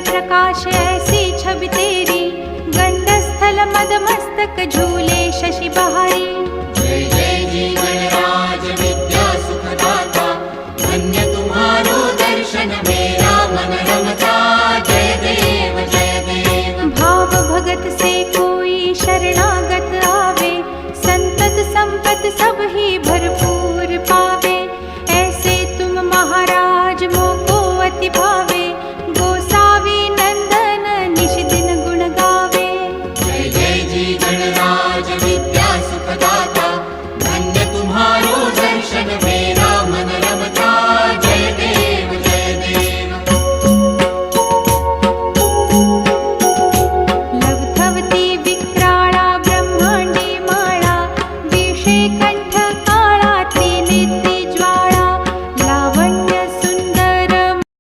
प्रकाश ऐसी छवि तेरी, गंडस्थल मद मस्तक झूले शशि बहारी। जय जय जीवन राज विद्या सुखदाता, धन्य तुम्हारो दर्शन मेरा मन रमता। जय देव जय देव। भाव भगत से कोई शरणागत आवे, संतत संपत सब ही